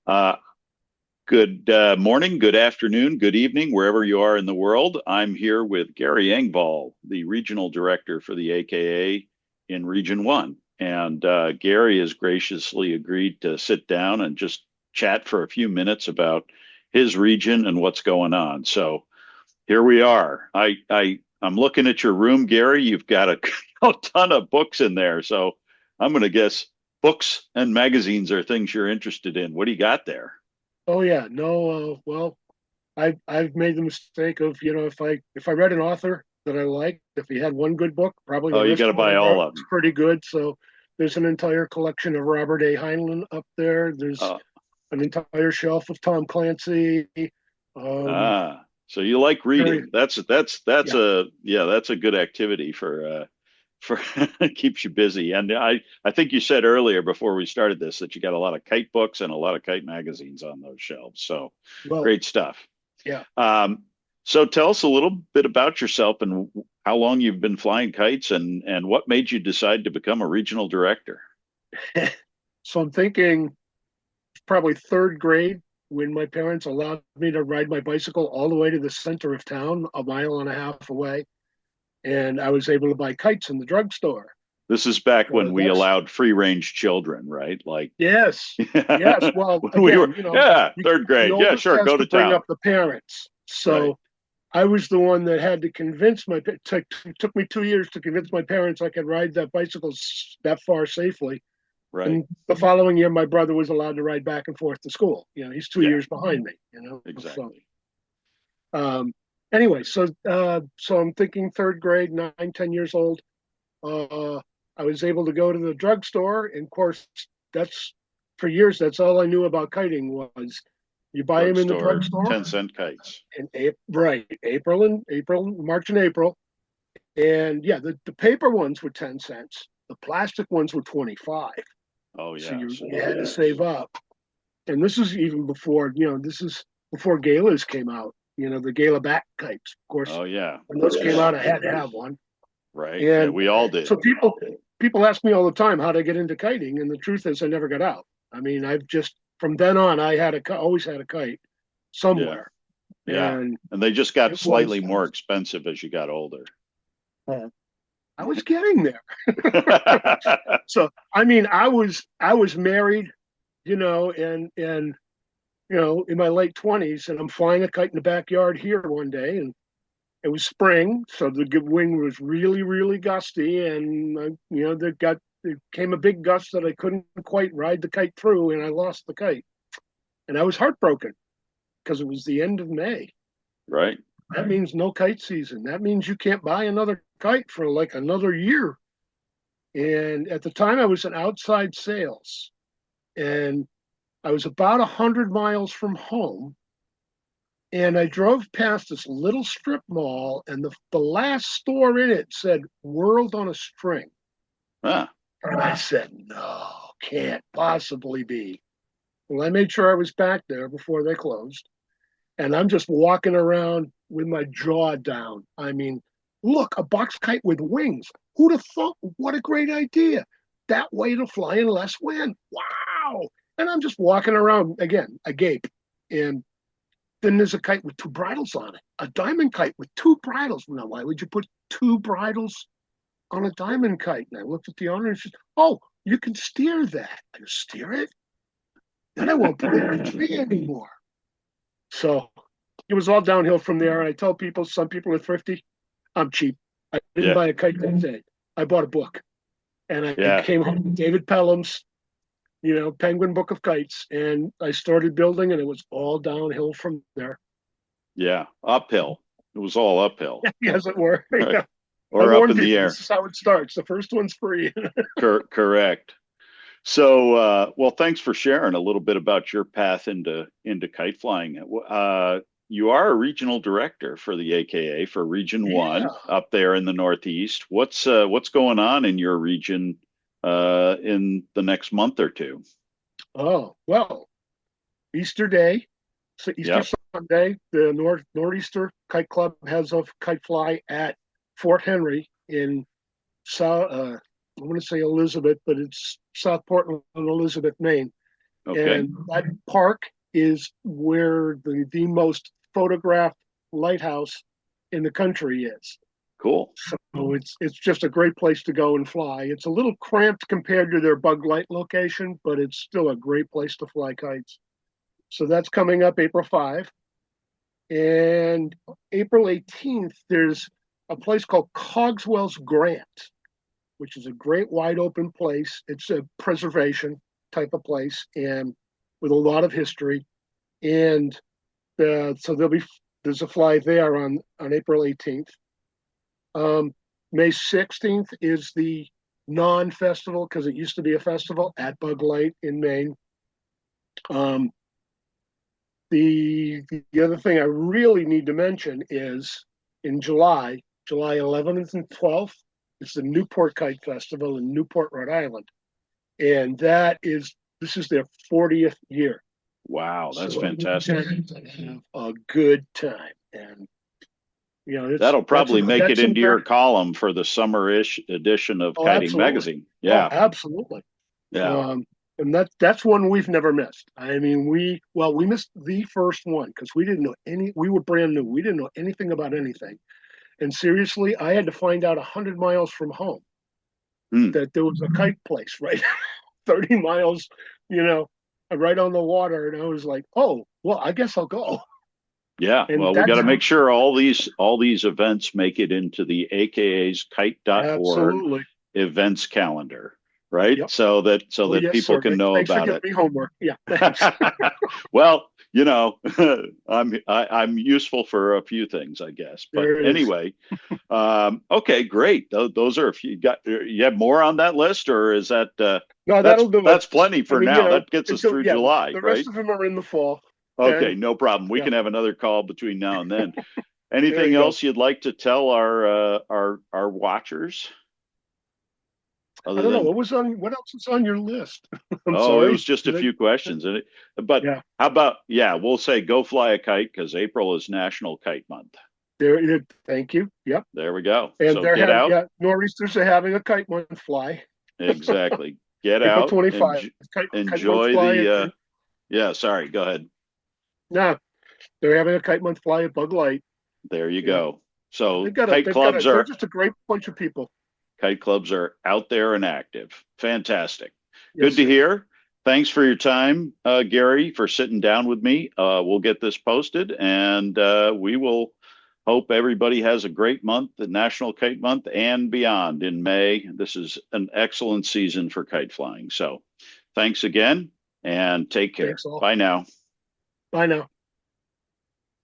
Uh, good morning, good afternoon, good evening, wherever you are in the world. I'm here with Gary Engvall, the regional director for the AKA in Region 1. And Gary has graciously agreed to sit down and just chat for a few minutes about his region and what's going on. So here we are. I'm looking at your room, Gary. You've got a ton of books in there. So I'm going to guess books and magazines are things you're interested in. What do you got there? Oh yeah, no. Well, I've made the mistake of if I read an author that I liked, if he had one good book, probably Oh, the you rest got to of what buy he all wrote of was them. pretty good. So there's an entire collection of Robert A. Heinlein up there. There's Uh, an entire shelf of Tom Clancy. Um, so you like very reading. That's Yeah, that's a good activity for keeps you busy. And I think you said earlier before we started this that you got a lot of kite books and a lot of kite magazines on those shelves. So well, great stuff. yeah. Um, so tell us a little bit about yourself and how long you've been flying kites and what made you decide to become a regional director. So I'm thinking probably third grade when my parents allowed me to ride my bicycle all the way to the center of town, a mile and a half away, and I was able to buy kites in the drugstore. This is back when So we that's allowed free range children, right? Like Yes, yes. Well, when we were, again, yeah, third the grade. Yeah, oldest sure, has go to to bring town. up the parents. Right, So I was the one that had to convince took me 2 years to convince my parents I could ride that bicycle that far safely. right. And the following year, my brother was allowed to ride back and forth to school. He's two Yeah, years behind me. So exactly. um, anyway, so I'm thinking third grade, 9, 10 years old. Uh, I was able to go to the drugstore, and of course, that's for years. That's all I knew about kiting was you buy them in the Drugstore, drugstore 10-cent kites. in right March and April, and yeah, the paper ones were 10 cents. The plastic ones were 25. Oh, So yeah. you had to save up, and this is even before this is before galas came out. The gala back kites, of course. Oh, yeah. When those came Yeah, out, I had to have one. right. Yeah, And we all so did. people ask me all the time how to get into kiting, and the truth is, I never got out. I mean, I've just from then on, I had always had a kite Yeah, somewhere, yeah. and And they just got it was slightly more expensive as you got older. uh, I was getting there. So I mean, I was married, and in my late 20s, and I'm flying a kite in the backyard here one day, and it was spring, so the wind was really, really gusty, and there came a big gust that I couldn't quite ride the kite through, and I lost the kite, and I was heartbroken because it was the end of May. Right. That means no kite season. That means you can't buy another kite for like another year. And at the time, I was in outside sales, and I was about 100 miles from home, and I drove past this little strip mall, and the last store in it said "World on a String," Ah, and I said, "No, can't possibly be." Well, I made sure I was back there before they closed, and I'm just walking around with my jaw down. I mean, look, a box kite with wings. Who'd have thought? What a great idea! That way to fly in less wind. Wow! And I'm just walking around again, agape, and then there's a kite with two bridles on it, a diamond kite with two bridles. Now, why would you put two bridles on a diamond kite? And I looked at the owner and she said, "Oh, you can steer that." I go, "Steer it? Then I won't put it in the tree anymore." So it was all downhill from there. And I tell people, some people are thrifty. I'm cheap. I didn't yeah, buy a kite that day. I bought a book, and I yeah, came home with David Pelham's, Penguin Book of Kites, and I started building, and it was all downhill from there. yeah. Uphill. It was all uphill. Yes, it were. Right. I Or up warn in the people, this air. is how it starts. The first one's free. Correct. So, well, thanks for sharing a little bit about your path into kite flying. You are a regional director for the AKA for Region Yeah. One up there in the Northeast. What's going on in your region in the next month or two? Oh, well, Easter Day, so Easter Yep. Sunday, the Nor'easter Kite Club has a kite fly at Fort Henry in South, I want to say Elizabeth, but it's South Portland, Elizabeth, Maine. Okay. And that park is where the most photographed lighthouse in the country is. Cool. So it's just a great place to go and fly. It's a little cramped compared to their Bug Light location, but it's still a great place to fly kites. So that's coming up April 5. And April 18th, there's a place called Cogswell's Grant, which is a great wide open place. It's a preservation type of place and with a lot of history. And so there's a fly there on April 18th. May 16th is the non-festival because it used to be a festival at Bug Light in Maine. Um, the other thing I really need to mention is in July 11th and 12th, it's the Newport Kite Festival in Newport, Rhode Island, and this is their 40th year. Wow, that's So fantastic. have a good time, and That'll probably make it that's into your important. column for the summer-ish edition of Oh, Kiting absolutely. Magazine. Oh, Yeah, absolutely. yeah. Um, and that's one we've never missed. I mean, we missed the first one because we didn't know any. We were brand new. We didn't know anything about anything. And seriously, I had to find out 100 miles from home Hmm. that there was a kite place, right? 30 miles, you know, right on the water. And I was like, oh, well, I guess I'll go. Yeah, And well, we got that's to make sure all these events make it into the AKA's kite.org absolutely. events calendar, right? Yep. So Oh, that yes, people sir. can know Thanks for about giving it. me homework. Yeah, thanks. Well, I'm useful for a few things, I guess. But There it is. anyway, okay, great. Those are a few. You have more on that list, or is that No, that's that'll do it. that's plenty I for mean, now? That gets us until, through yeah, July, the right? rest of them are in the fall. Okay, And no problem. We yeah, can have another call between now and then. there Anything you go. else you'd like to tell our watchers I other don't know than what else is on your list. I'm oh, it sorry. was just a Did few questions in it. But yeah, how about yeah, we'll say go fly a kite because April is National Kite Month. thank you. Yep. There we go. And So get out. yeah, Nor'easters are having a kite month fly. Exactly. Get April out and 25. Kite month enjoy fly the at yeah, sorry, go ahead. no, they're having a kite month fly at Bug Light. There you Yeah. go. So kite They've got clubs they're are just a great bunch of people. kite clubs are out there and active. Fantastic. Yes, Good to sir. hear. Thanks for your time, Gary, for sitting down with me. We'll get this posted and we will hope everybody has a great month, the National Kite Month and beyond in May. This is an excellent season for kite flying. So thanks again and take care. Thanks all. Bye now. Bye now.